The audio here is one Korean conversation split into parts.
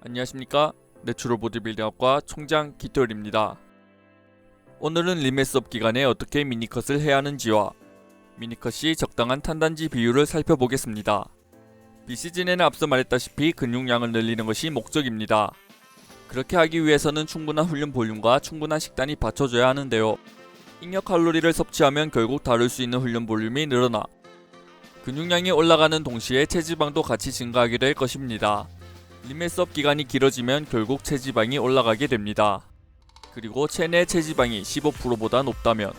안녕하십니까. 내추럴 보디빌딩학과 총장 기토일입니다. 오늘은 리메스업 기간에 어떻게 미니컷을 해야 하는지와 미니컷이 적당한 탄단지 비율을 살펴보겠습니다. 비시즌에는 앞서 말했다시피 근육량을 늘리는 것이 목적입니다. 그렇게 하기 위해서는 충분한 훈련 볼륨과 충분한 식단이 받쳐줘야 하는데요. 잉여 칼로리를 섭취하면 결국 다룰 수 있는 훈련 볼륨이 늘어나 근육량이 올라가는 동시에 체지방도 같이 증가하게 될 것입니다. 리메스업 기간이 길어지면 결국 체지방이 올라가게 됩니다. 그리고 체내 체지방이 15%보다 높다면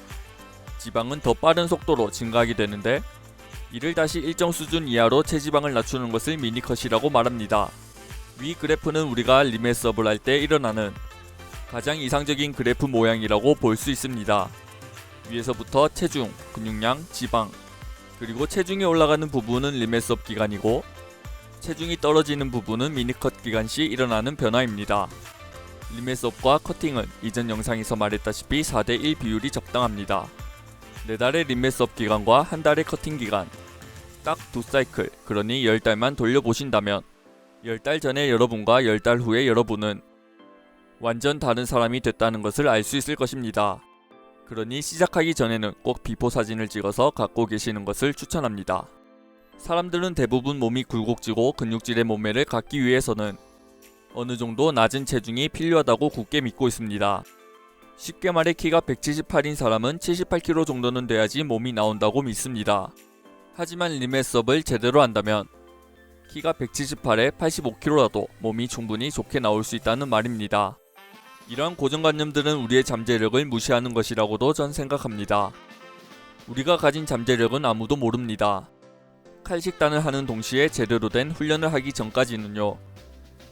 지방은 더 빠른 속도로 증가하게 되는데, 이를 다시 일정 수준 이하로 체지방을 낮추는 것을 미니컷이라고 말합니다. 위 그래프는 우리가 리메스업을 할 때 일어나는 가장 이상적인 그래프 모양이라고 볼 수 있습니다. 위에서부터 체중, 근육량, 지방, 그리고 체중이 올라가는 부분은 리메스업 기간이고 체중이 떨어지는 부분은 미니컷 기간 시 일어나는 변화입니다. 리메스업과 커팅은 이전 영상에서 말했다시피 4대1 비율이 적당합니다. 4달의 리메스업 기간과 1달의 커팅 기간, 딱 2사이클, 그러니 10달만 돌려보신다면 10달 전에 여러분과 10달 후에 여러분은 완전 다른 사람이 됐다는 것을 알 수 있을 것입니다. 그러니 시작하기 전에는 꼭 비포 사진을 찍어서 갖고 계시는 것을 추천합니다. 사람들은 대부분 몸이 굴곡지고 근육질의 몸매를 갖기 위해서는 어느 정도 낮은 체중이 필요하다고 굳게 믿고 있습니다. 쉽게 말해 키가 178인 사람은 78kg 정도는 돼야지 몸이 나온다고 믿습니다. 하지만 리메스업을 제대로 한다면 키가 178에 85kg라도 몸이 충분히 좋게 나올 수 있다는 말입니다. 이러한 고정관념들은 우리의 잠재력을 무시하는 것이라고도 전 생각합니다. 우리가 가진 잠재력은 아무도 모릅니다. 칼식단을 하는 동시에 제대로 된 훈련을 하기 전까지는요.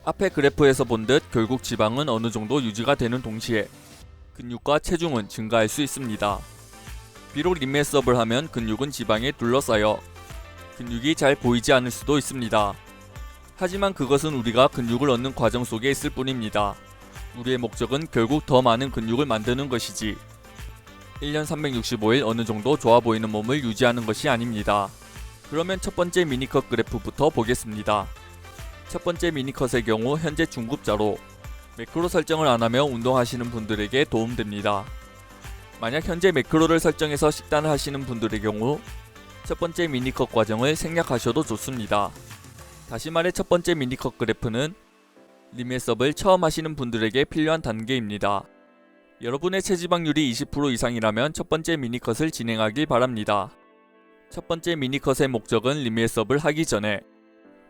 앞에 그래프에서 본 듯 결국 지방은 어느 정도 유지가 되는 동시에 근육과 체중은 증가할 수 있습니다. 비록 리메스업을 하면 근육은 지방에 둘러싸여 근육이 잘 보이지 않을 수도 있습니다. 하지만 그것은 우리가 근육을 얻는 과정 속에 있을 뿐입니다. 우리의 목적은 결국 더 많은 근육을 만드는 것이지 1년 365일 어느 정도 좋아 보이는 몸을 유지하는 것이 아닙니다. 그러면 첫 번째 미니컷 그래프부터 보겠습니다. 첫 번째 미니컷의 경우 현재 중급자로 매크로 설정을 안하며 운동하시는 분들에게 도움됩니다. 만약 현재 매크로를 설정해서 식단을 하시는 분들의 경우 첫 번째 미니컷 과정을 생략하셔도 좋습니다. 다시 말해 첫 번째 미니컷 그래프는 리메스업을 처음 하시는 분들에게 필요한 단계입니다. 여러분의 체지방률이 20% 이상이라면 첫 번째 미니컷을 진행하길 바랍니다. 첫 번째 미니컷의 목적은 리메스업을 하기 전에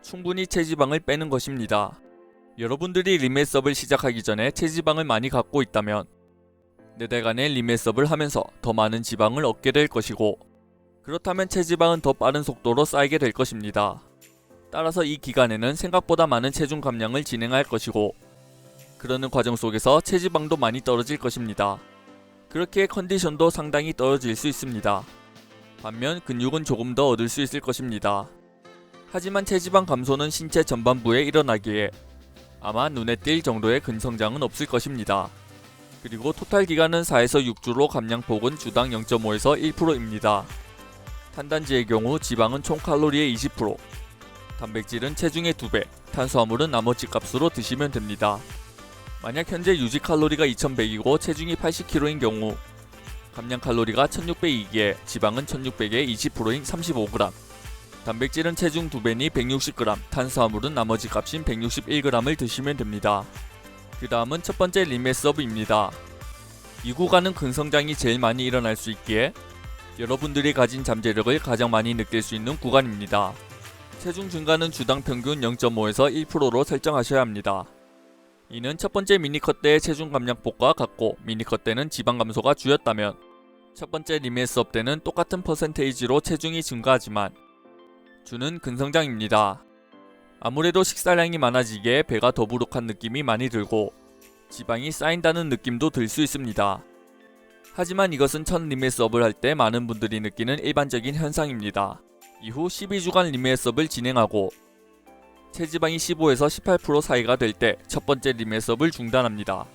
충분히 체지방을 빼는 것입니다. 여러분들이 리메스업을 시작하기 전에 체지방을 많이 갖고 있다면 4달간의 리메스업을 하면서 더 많은 지방을 얻게 될 것이고, 그렇다면 체지방은 더 빠른 속도로 쌓이게 될 것입니다. 따라서 이 기간에는 생각보다 많은 체중 감량을 진행할 것이고, 그러는 과정 속에서 체지방도 많이 떨어질 것입니다. 그렇게 컨디션도 상당히 떨어질 수 있습니다. 반면 근육은 조금 더 얻을 수 있을 것입니다. 하지만 체지방 감소는 신체 전반부에 일어나기에 아마 눈에 띌 정도의 근성장은 없을 것입니다. 그리고 토탈 기간은 4에서 6주로 감량폭은 주당 0.5에서 1%입니다. 탄단지의 경우 지방은 총 칼로리의 20%, 단백질은 체중의 2배, 탄수화물은 나머지 값으로 드시면 됩니다. 만약 현재 유지 칼로리가 2100이고 체중이 80kg인 경우 감량 칼로리가 1600이기에 지방은 1600의 20%인 35g, 단백질은 체중 2배니 160g, 탄수화물은 나머지 값인 161g을 드시면 됩니다. 그 다음은 첫 번째 리메스업입니다. 이 구간은 근성장이 제일 많이 일어날 수 있기에 여러분들이 가진 잠재력을 가장 많이 느낄 수 있는 구간입니다. 체중 증가는 주당 평균 0.5에서 1%로 설정하셔야 합니다. 이는 첫 번째 미니컷 때의 체중 감량폭과 같고 미니컷 때는 지방 감소가 주였다면 첫 번째 리메스업 때는 똑같은 퍼센테이지로 체중이 증가하지만 주는 근성장입니다. 아무래도 식사량이 많아지기에 배가 더부룩한 느낌이 많이 들고 지방이 쌓인다는 느낌도 들 수 있습니다. 하지만 이것은 첫 리메스업을 할 때 많은 분들이 느끼는 일반적인 현상입니다. 이후 12주간 리메스업을 진행하고 체지방이 15에서 18% 사이가 될 때 첫 번째 리메스업을 중단합니다.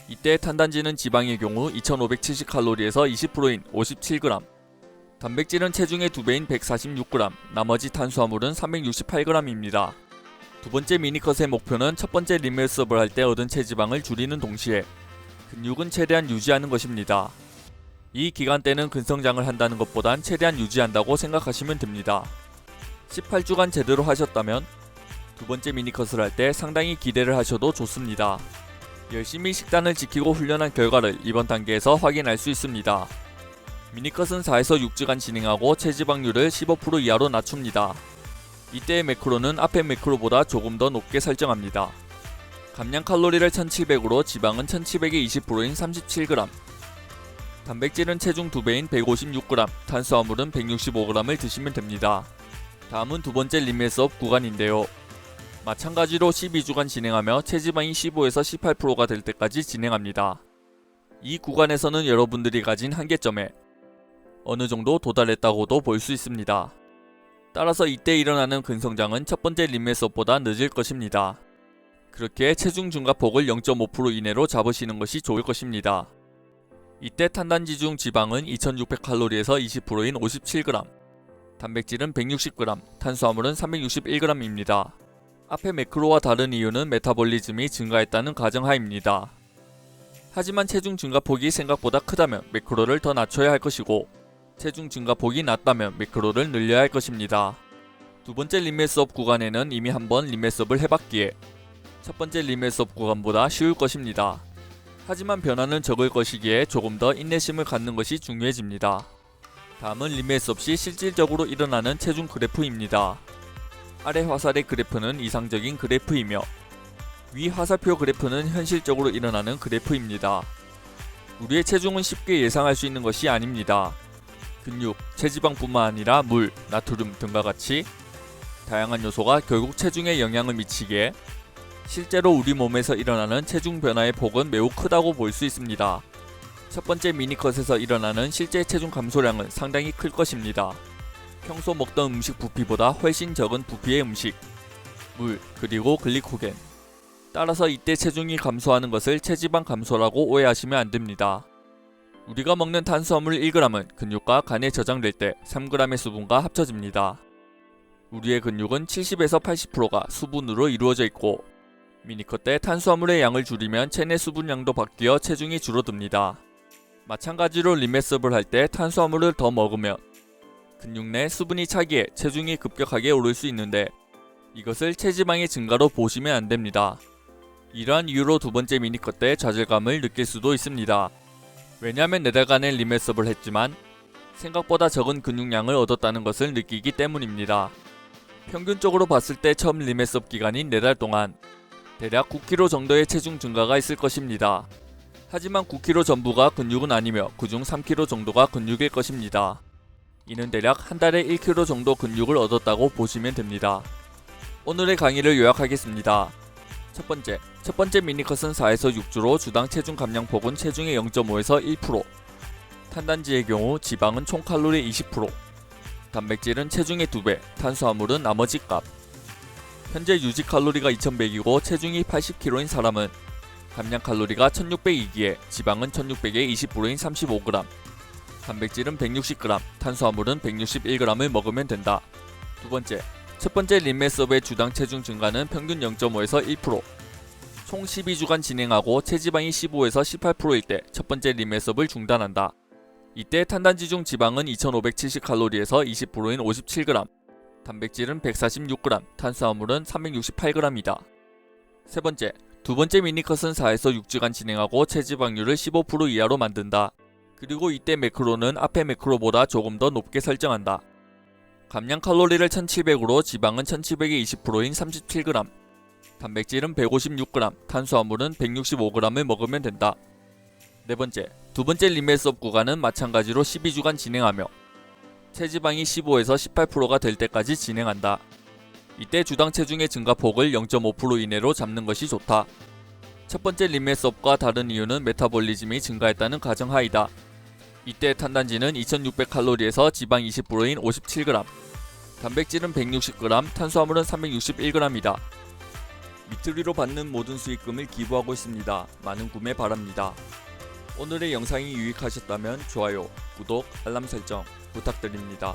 이때 탄단지는 지방의 경우 2570칼로리에서 20%인 57g, 단백질은 체중의 2배인 146g, 나머지 탄수화물은 368g입니다. 두 번째 미니컷의 목표는 첫 번째 리메스업을 할 때 얻은 체지방을 줄이는 동시에 근육은 최대한 유지하는 것입니다. 이 기간 때는 근성장을 한다는 것보단 최대한 유지한다고 생각하시면 됩니다. 18주간 제대로 하셨다면 두 번째 미니컷을 할 때 상당히 기대를 하셔도 좋습니다. 열심히 식단을 지키고 훈련한 결과를 이번 단계에서 확인할 수 있습니다. 미니컷은 4에서 6주간 진행하고 체지방률을 15% 이하로 낮춥니다. 이때의 매크로는 앞의 매크로보다 조금 더 높게 설정합니다. 감량 칼로리를 1700으로 지방은 1700의 20%인 37g, 단백질은 체중 2배인 156g, 탄수화물은 165g을 드시면 됩니다. 다음은 두 번째 리메스업 구간인데요. 마찬가지로 12주간 진행하며 체지방이 15에서 18%가 될 때까지 진행합니다. 이 구간에서는 여러분들이 가진 한계점에 어느 정도 도달했다고도 볼 수 있습니다. 따라서 이때 일어나는 근성장은 첫 번째 리메스업보다 늦을 것입니다. 그렇게 체중 증가폭을 0.5% 이내로 잡으시는 것이 좋을 것입니다. 이때 탄단지 중 지방은 2600칼로리에서 20%인 57g, 단백질은 160g, 탄수화물은 361g입니다. 앞의 매크로와 다른 이유는 메타볼리즘이 증가했다는 가정하입니다. 하지만 체중 증가폭이 생각보다 크다면 매크로를 더 낮춰야 할 것이고, 체중 증가폭이 낮다면 매크로를 늘려야 할 것입니다. 두 번째 리메스업 구간에는 이미 한번 리메스업을 해봤기에 첫 번째 리메스업 구간보다 쉬울 것입니다. 하지만 변화는 적을 것이기에 조금 더 인내심을 갖는 것이 중요해집니다. 다음은 리메스업 시 실질적으로 일어나는 체중 그래프입니다. 아래 화살의 그래프는 이상적인 그래프이며 위 화살표 그래프는 현실적으로 일어나는 그래프입니다. 우리의 체중은 쉽게 예상할 수 있는 것이 아닙니다. 근육, 체지방뿐만 아니라 물, 나트륨 등과 같이 다양한 요소가 결국 체중에 영향을 미치기에 실제로 우리 몸에서 일어나는 체중 변화의 폭은 매우 크다고 볼 수 있습니다. 첫 번째 미니컷에서 일어나는 실제 체중 감소량은 상당히 클 것입니다. 평소 먹던 음식 부피보다 훨씬 적은 부피의 음식, 물, 그리고 글리코겐. 따라서 이때 체중이 감소하는 것을 체지방 감소라고 오해하시면 안됩니다. 우리가 먹는 탄수화물 1g은 근육과 간에 저장될 때 3g의 수분과 합쳐집니다. 우리의 근육은 70에서 80%가 수분으로 이루어져 있고, 미니컷 때 탄수화물의 양을 줄이면 체내 수분량도 바뀌어 체중이 줄어듭니다. 마찬가지로 리메스업을 할 때 탄수화물을 더 먹으면 근육 내 수분이 차기에 체중이 급격하게 오를 수 있는데, 이것을 체지방의 증가로 보시면 안됩니다. 이러한 이유로 두 번째 미니컷 때 좌절감을 느낄 수도 있습니다. 왜냐하면 4달간의 리메스업을 했지만 생각보다 적은 근육량을 얻었다는 것을 느끼기 때문입니다. 평균적으로 봤을 때 처음 리메스업 기간인 4달 동안 대략 9kg 정도의 체중 증가가 있을 것입니다. 하지만 9kg 전부가 근육은 아니며 그중 3kg 정도가 근육일 것입니다. 이는 대략 한 달에 1kg 정도 근육을 얻었다고 보시면 됩니다. 오늘의 강의를 요약하겠습니다. 첫 번째 미니컷은 4에서 6주로 주당 체중 감량폭은 체중의 0.5에서 1%, 탄단지의 경우 지방은 총 칼로리의 20%, 단백질은 체중의 2배, 탄수화물은 나머지 값. 현재 유지 칼로리가 2100이고 체중이 80kg인 사람은 감량 칼로리가 1600이기에 지방은 1600의 20%인 35g, 단백질은 160g, 탄수화물은 161g을 먹으면 된다. 첫 번째 리메스업의 주당 체중 증가는 평균 0.5에서 1%, 총 12주간 진행하고 체지방이 15에서 18%일 때 첫 번째 리메스업을 중단한다. 이때 탄단지 중 지방은 2570칼로리에서 20%인 57g, 단백질은 146g, 탄수화물은 368g이다. 두 번째 미니컷은 4에서 6주간 진행하고 체지방률을 15% 이하로 만든다. 그리고 이때 매크로는 앞의 매크로보다 조금 더 높게 설정한다. 감량 칼로리를 1700으로 지방은 1700의 20%인 37g, 단백질은 156g, 탄수화물은 165g을 먹으면 된다. 두 번째 리메스업 구간은 마찬가지로 12주간 진행하며 체지방이 15에서 18%가 될 때까지 진행한다. 이때 주당 체중의 증가폭을 0.5% 이내로 잡는 것이 좋다. 첫 번째 리메스업과 다른 이유는 메타볼리즘이 증가했다는 가정하이다. 이때 탄단지는 2600칼로리에서 지방 20%인 57g, 단백질은 160g, 탄수화물은 361g이다. 미트리로 받는 모든 수익금을 기부하고 있습니다. 많은 구매 바랍니다. 오늘의 영상이 유익하셨다면 좋아요, 구독, 알람 설정 부탁드립니다.